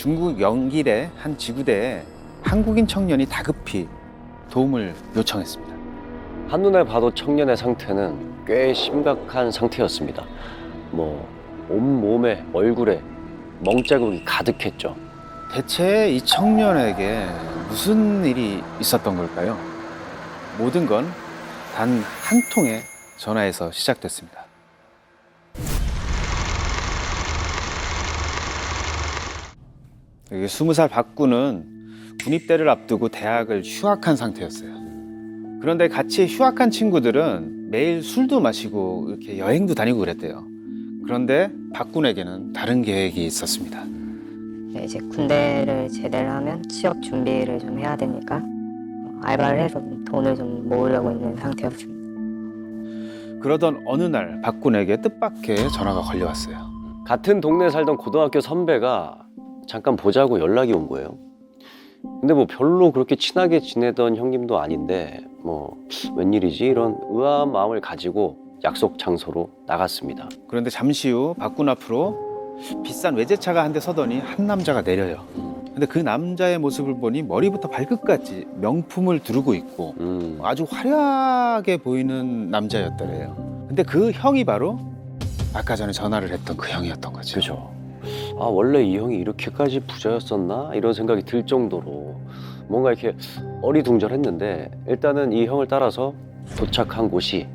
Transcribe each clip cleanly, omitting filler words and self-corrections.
중국 영길의 한 지구대에 한국인 청년이 다급히 도움을 요청했습니다. 한눈에 봐도 청년의 상태는 꽤 심각한 상태였습니다. 온몸에 얼굴에 멍자국이 가득했죠. 대체 이 청년에게 무슨 일이 있었던 걸까요? 모든 건 단 한 통의 전화에서 시작됐습니다. 이게 20살 박군은 군입대를 앞두고 대학을 휴학한 상태였어요. 그런데 같이 휴학한 친구들은 매일 술도 마시고 이렇게 여행도 다니고 그랬대요. 그런데 박군에게는 다른 계획이 있었습니다. 네, 이제 군대를 제대를 하면 취업 준비를 좀 해야 되니까 알바를 해서 돈을 좀 모으려고 있는 상태였습니다. 그러던 어느 날 박군에게 뜻밖의 전화가 걸려왔어요. 같은 동네에 살던 고등학교 선배가 잠깐 보자고 연락이 온 거예요. 근데 별로 그렇게 친하게 지내던 형님도 아닌데 웬일이지 이런 의아한 마음을 가지고 약속 장소로 나갔습니다. 그런데 잠시 후 박군 앞으로 비싼 외제차가 한 대 서더니 한 남자가 내려요. 근데 그 남자의 모습을 보니 머리부터 발끝까지 명품을 두르고 있고 아주 화려하게 보이는 남자였더래요. 근데 그 형이 바로 아까 전에 전화를 했던 그 형이었던 거죠. 그죠. 원래 이 형이 이렇게까지 부자였었나? 이런 생각이 들 정도로 뭔가 이렇게 어리둥절했는데 일단은 이 형을 따라서 도착한 곳이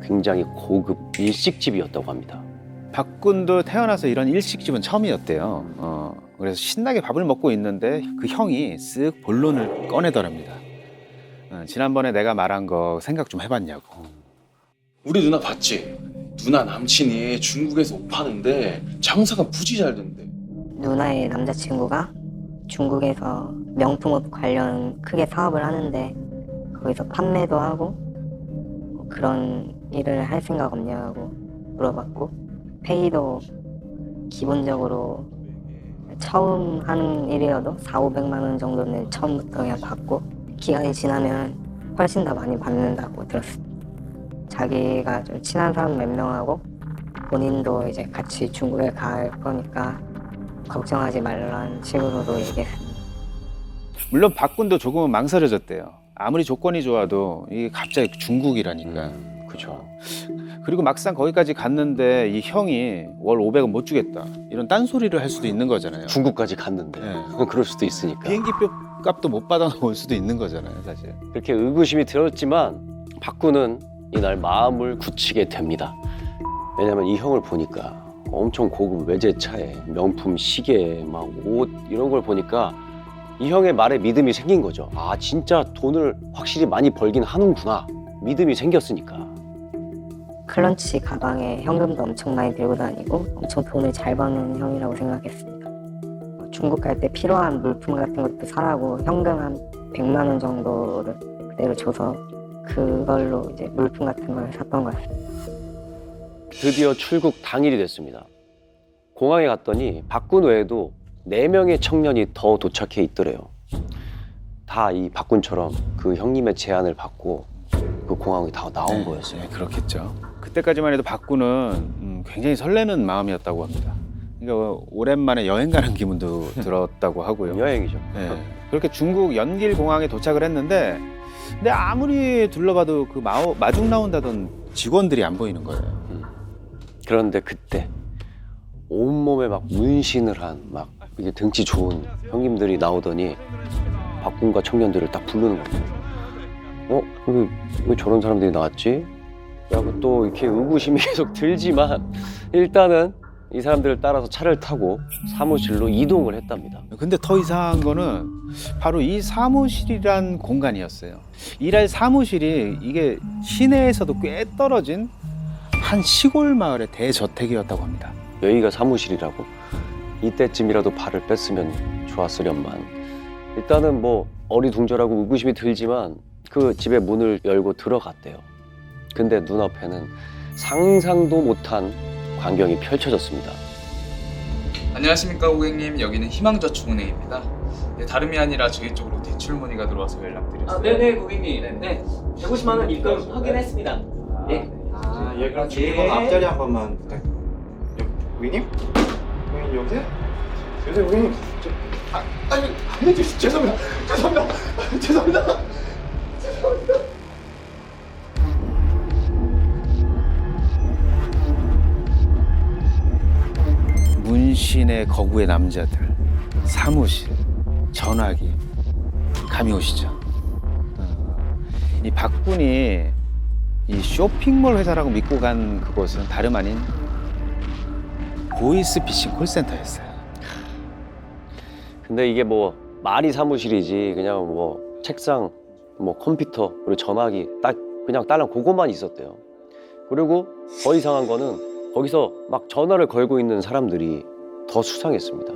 굉장히 고급 일식집이었다고 합니다. 박군도 태어나서 이런 일식집은 처음이었대요. 그래서 신나게 밥을 먹고 있는데 그 형이 쓱 본론을 꺼내더랍니다. 지난번에 내가 말한 거 생각 좀 해봤냐고. 우리 누나 봤지? 누나 남친이 중국에서 옷 파는데 장사가 무지 잘 된대. 누나의 남자친구가 중국에서 명품옷 관련 크게 사업을 하는데 거기서 판매도 하고 그런 일을 할 생각 없냐고 물어봤고 페이도 기본적으로 처음 하는 일이어도 400~500만 원 정도는 처음부터 그냥 받고 기간이 지나면 훨씬 더 많이 받는다고 들었습니다. 자기가 좀 친한 사람 몇 명하고 본인도 이제 같이 중국에 갈 거니까 걱정하지 말라는 식으로도 얘기했습니다. 물론 박군도 조금은 망설여졌대요. 아무리 조건이 좋아도 이게 갑자기 중국이라니까. 그죠. 그리고 막상 거기까지 갔는데 이 형이 월 500원 못 주겠다 이런 딴소리를 할 수도 있는 거잖아요. 중국까지 갔는데 네. 그럴 수도 있으니까. 비행기표 값도 못 받아올 수도 있는 거잖아요, 사실. 그렇게 의구심이 들었지만 박군은 이날 마음을 굳히게 됩니다. 왜냐면 이 형을 보니까 엄청 고급 외제차에 명품 시계, 막 옷 이런 걸 보니까 이 형의 말에 믿음이 생긴 거죠. 진짜 돈을 확실히 많이 벌긴 하는구나. 믿음이 생겼으니까. 클런치 가방에 현금도 엄청 많이 들고 다니고 엄청 돈을 잘 버는 형이라고 생각했습니다. 중국 갈 때 필요한 물품 같은 것도 사라고 현금 한 100만 원 정도를 그대로 줘서 그걸로 이제 물품 같은 걸 샀던 것 같습니다. 드디어 출국 당일이 됐습니다. 공항에 갔더니 박군 외에도 4명의 청년이 더 도착해 있더래요. 다 이 박군처럼 그 형님의 제안을 받고 그 공항에 다 나온 거였어요. 네, 그렇겠죠. 그때까지만 해도 박군은 굉장히 설레는 마음이었다고 합니다. 그러니까 오랜만에 여행 가는 기분도 들었다고 하고요. 여행이죠. 네. 그렇게 중국 연길 공항에 도착을 했는데 근데 아무리 둘러봐도 그 마중 나온다던 직원들이 안 보이는 거예요. 그런데 그때 온몸에 막 문신을 한 막 이게 등치 좋은 형님들이 나오더니 박군과 청년들을 딱 부르는 거예요. 왜 저런 사람들이 나왔지? 라고 또 이렇게 의구심이 계속 들지만 일단은 이 사람들을 따라서 차를 타고 사무실로 이동을 했답니다. 근데 더 이상한 거는 바로 이 사무실이란 공간이었어요. 일할 사무실이 이게 시내에서도 꽤 떨어진 한 시골 마을의 대저택이었다고 합니다. 여기가 사무실이라고? 이때쯤이라도 발을 뺐으면 좋았으련만. 일단은 어리둥절하고 의구심이 들지만 그 집의 문을 열고 들어갔대요. 근데 눈앞에는 상상도 못한 광경이 펼쳐졌습니다. 안녕하십니까 고객님, 여기는 희망저축은행입니다. 네, 다름이 아니라 저희 쪽으로 대출 문의가 들어와서 연락드렸어요. 네네 고객님. 네. 150만 원 입금 확인했습니다. 네. 예, 그럼 주민번호 앞자리 한 번만 부탁. 고객님? 고객님 여보세요? 네, 고객님. 아니, 죄송합니다. 문신의 거구의 남자들, 사무실, 전화기, 감이 오시죠? 이 박군이 이 쇼핑몰 회사라고 믿고 간 그곳은 다름 아닌 보이스피싱 콜센터였어요. 근데 이게 뭐 말이 사무실이지 그냥 뭐 책상, 뭐 컴퓨터 그리고 전화기 딱 그냥 딸랑 그것만 있었대요. 그리고 더 이상한 거는 거기서 막 전화를 걸고 있는 사람들이 더 수상했습니다.